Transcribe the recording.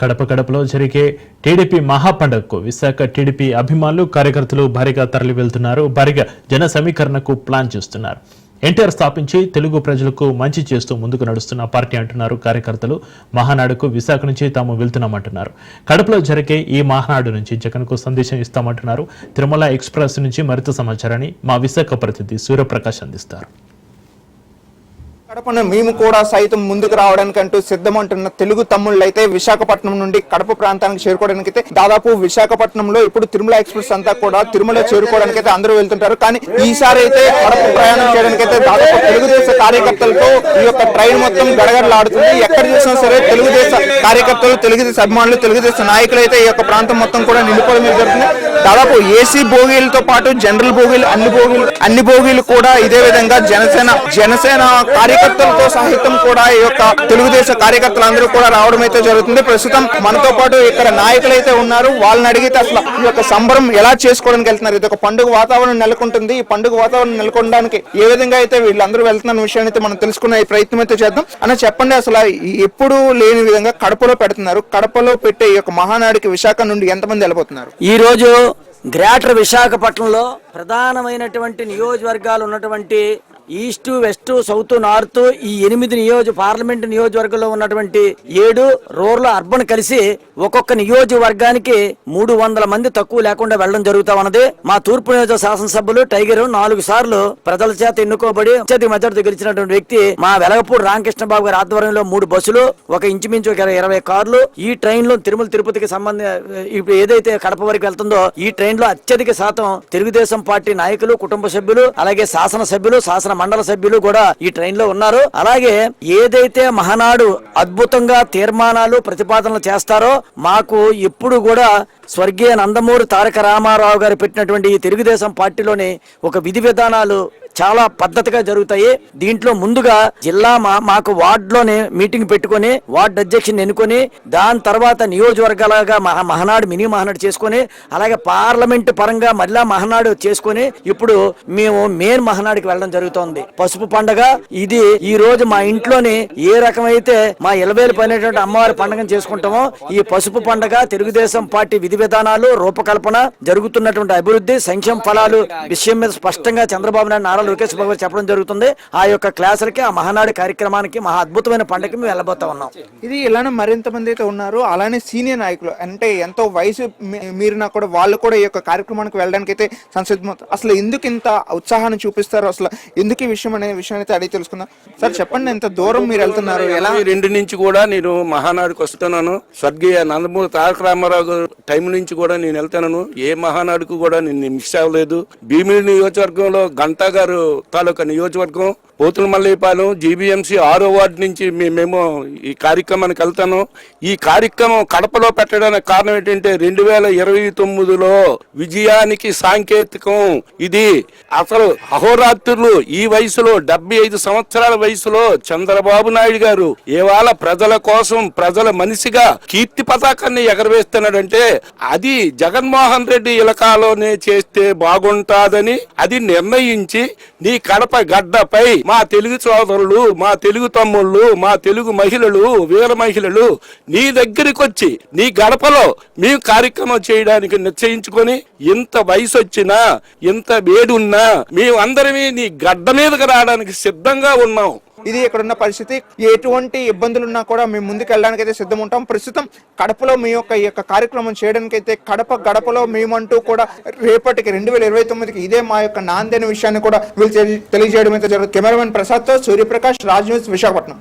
కడప కడపలో జరిగే TDP మహాపండగకు Visakha TDP అభిమానులు కార్యకర్తలు భారీగా తరలి వెళ్తున్నారు. భారీగా జన సమీకరణకు ప్లాన్ చేస్తున్నారు. ఎన్టీఆర్ స్థాపించి తెలుగు ప్రజలకు మంచి చేస్తూ ముందుకు నడుస్తున్న పార్టీ అంటున్నారు కార్యకర్తలు. మహానాడుకు విశాఖ నుంచి తాము వెళ్తున్నామంటున్నారు. కడపలో జరిగే ఈ మహానాడు నుంచి జగన్కు సందేశం ఇస్తామంటున్నారు. తిరుమల ఎక్స్ప్రెస్ నుంచి మరింత సమాచారాన్ని మా విశాఖ ప్రతినిధి సూర్యప్రకాష్ అందిస్తారు. కడపను మేము కూడా సైతం ముందుకు రావడానికంటూ సిద్ధమంటున్న తెలుగు తమ్ముళ్ళు అయితే విశాఖపట్నం నుండి కడప ప్రాంతానికి చేరుకోవడానికైతే దాదాపు విశాఖపట్నంలో ఇప్పుడు తిరుమల ఎక్స్ప్రెస్ అంతా కూడా తిరుమల చేరుకోవడానికైతే అందరూ వెళ్తుంటారు. కానీ ఈసారి అయితే కడప ప్రయాణం చేయడానికైతే దాదాపు తెలుగుదేశం కార్యకర్తలతో ఈ యొక్క ట్రైన్ మొత్తం గడగడలాడుతుంది. ఎక్కడ చూసినా సరే తెలుగుదేశ కార్యకర్తలు, తెలుగుదేశం అభిమానులు, తెలుగుదేశం నాయకులు అయితే ఈ యొక్క ప్రాంతం మొత్తం కూడా నిలుపుకోవడం జరుగుతుంది. దాదాపు ఏసీ బోగీలతో పాటు జనరల్ బోగీలు, అన్ని బోగీలు కూడా ఇదే విధంగా జనసేన కార్యకర్తలతో సహితం కూడా ఈ యొక్క తెలుగుదేశం కార్యకర్తలందరూ కూడా రావడం అయితే జరుగుతుంది. ప్రస్తుతం మనతో పాటు ఇక్కడ నాయకులు అయితే ఉన్నారు. వాళ్ళని అడిగితే అసలు ఈ యొక్క సంబరం ఎలా చేసుకోవడానికి వెళ్తున్నారు, ఇది ఒక పండుగ వాతావరణం నెలకొంటుంది. ఈ పండుగ వాతావరణం నెలకొనడానికి ఏ విధంగా అయితే వీళ్ళందరూ వెళ్తున్న విషయాన్ని అయితే మనం తెలుసుకునే ప్రయత్నం అయితే చేద్దాం. అన్న చెప్పండి, అసలు ఎప్పుడు లేని విధంగా కడపలో పెడుతున్నారు. కడపలో పెట్టే ఈ యొక్క మహానాడికి విశాఖ నుండి ఎంతమంది వెళ్ళిపోతున్నారు? ఈ రోజు గ్రేటర్ విశాఖపట్నంలో ప్రధానమైనటువంటి నియోజకవర్గాలు ఉన్నటువంటి ఈస్ట్, వెస్ట్, సౌత్, నార్త్ ఈ 8 పార్లమెంట్ నియోజకవర్గంలో ఉన్నటువంటి 7 రూరల్, అర్బన్ కలిసి ఒక్కొక్క నియోజకవర్గానికి 300 మంది తక్కువ లేకుండా వెళ్లడం జరుగుతా ఉన్నది. మా తూర్పు నియోజక శాసనసభ్యులు టైగర్ 4 సార్లు ప్రజల చేత ఎన్నుకోబడి అత్యధిక మెజార్టీ గెలిచినటువంటి వ్యక్తి మా వెలగపూడి రామకృష్ణ బాబు గారి ఆధ్వర్యంలో 3 బస్సులు, ఒక ఇంచుమించు 20 కార్లు ఈ ట్రైన్ లో తిరుమల తిరుపతికి ఇప్పుడు ఏదైతే కడప వరకు వెళ్తుందో ఈ ట్రైన్ లో అత్యధిక శాతం తెలుగుదేశం పార్టీ నాయకులు, కుటుంబ సభ్యులు, అలాగే శాసన మండల సభ్యులు కూడా ఈ ట్రైన్ లో ఉన్నారు. అలాగే ఏదైతే మహానాడు అద్భుతంగా తీర్మానాలు, ప్రతిపాదనలు చేస్తారో మాకు ఎప్పుడు కూడా స్వర్గీయ నందమూరి తారక రామారావు గారు పెట్టినటువంటి ఈ తెలుగుదేశం పార్టీలోని ఒక విధి విధానాలు చాలా పద్ధతిగా జరుగుతాయి. దీంట్లో ముందుగా జిల్లా మాకు వార్డులోనే మీటింగ్ పెట్టుకుని వార్డు అధ్యక్షుని ఎన్నుకొని దాని తర్వాత నియోజకవర్గాలుగా మహానాడు, మినీ మహానాడు చేసుకుని అలాగే పార్లమెంట్ పరంగా మళ్ళా మహానాడు చేసుకుని ఇప్పుడు మేము మెయిన్ మహానాడుకి వెళ్ళడం జరుగుతోంది. పసుపు పండుగ ఇది ఈ రోజు మా ఇంట్లోని ఏ రకమైతే మా ఇలవేలు పైనటువంటి అమ్మవారి పండుగను చేసుకుంటామో ఈ పసుపు పండుగ తెలుగుదేశం పార్టీ విధి విధానాలు, రూపకల్పన, జరుగుతున్నటువంటి అభివృద్ధి, సంక్షేమ ఫలాలు విషయం మీద స్పష్టంగా చంద్రబాబు నాయుడు, నారా లోకేష్ బాబు చెప్పడం జరుగుతుంది. ఆ యొక్క క్లాసులకి, ఆ మహానాడు కార్యక్రమానికి, మహా అద్భుతమైన పండుగకి మేము వెళ్ళబోతా ఉన్నాం. ఇది ఇలానే మరింత మంది అయితే ఉన్నారు. అలానే సీనియర్ నాయకులు అంటే ఎంతో వయసు మీరినా కూడా వాళ్ళు కూడా ఈ యొక్క కార్యక్రమానికి వెళ్ళడానికి అయితే సంసిద్ధమవుతారు. అసలు ఎందుకు ఇంత ఉత్సాహాన్ని చూపిస్తారు, అసలు ఎందుకు ఈ విషయం అనే విషయాన్ని అయితే అడిగి తెలుసుకుందాం. సార్ చెప్పండి, ఎంత దూరం మీరు వెళ్తున్నారు? ఎలా? 2 నుంచి కూడా నేను మహానాడుకి వస్తున్నాను. స్వర్గీయ నందమూరి తారక రామారావు టైం నుంచి కూడా నేను వెళ్తాను. ఏ మహానాడుకు కూడా నేను మిస్ అవ్వలేదు. భీమిలి నియోజకవర్గంలో గంటా గారు తాలూకా నియోజకవర్గం, పోతులమల్లిపాలెం జీబీఎంసీ 6వ వార్డు నుంచి మేము ఈ కార్యక్రమానికి వెళ్తాను. ఈ కార్యక్రమం కడపలో పెట్టడానికి కారణం ఏంటంటే 2029లో విజయానికి సాంకేతికం ఇది. అసలు అహోరాత్రులు ఈ వయసులో 75 సంవత్సరాల వయసులో చంద్రబాబు నాయుడు గారు ఇవాళ ప్రజల కోసం, ప్రజల మనిషిగా కీర్తి పతాకాన్ని ఎగరవేస్తున్నాడంటే అది జగన్మోహన్ రెడ్డి ఇలకాలోనే చేస్తే బాగుంటాదని అది నిర్ణయించి నీ కడప గడ్డపై మా తెలుగు సోదరులు, మా తెలుగు తమ్ముళ్ళు, మా తెలుగు మహిళలు, వీర మహిళలు నీ దగ్గరికి వచ్చి నీ గడపలో మేము కార్యక్రమం చేయడానికి నిశ్చయించుకొని ఇంత వయసు వచ్చినా, ఇంత వేడున్నా మేము అందరమే నీ గడ్డ మీదకి రావడానికి సిద్ధంగా ఉన్నాం. ఇది ఇక్కడ ఉన్న పరిస్థితి. ఎటువంటి ఇబ్బందులు ఉన్నా కూడా మేము ముందుకు వెళ్ళడానికి అయితే సిద్ధం ఉంటాం. ప్రస్తుతం కడపలో మీ యొక్క ఈ యొక్క కార్యక్రమం చేయడానికి అయితే గడపలో మేమంటూ కూడా రేపటికి 2029కి ఇదే మా యొక్క నాంది అనే విషయాన్ని కూడా వీళ్ళు తెలియజేయడం అయితే జరుగుతుంది. కెమెరామెన్ ప్రసాద్తో సూర్యప్రకాష్, రాజ్ న్యూస్, విశాఖపట్నం.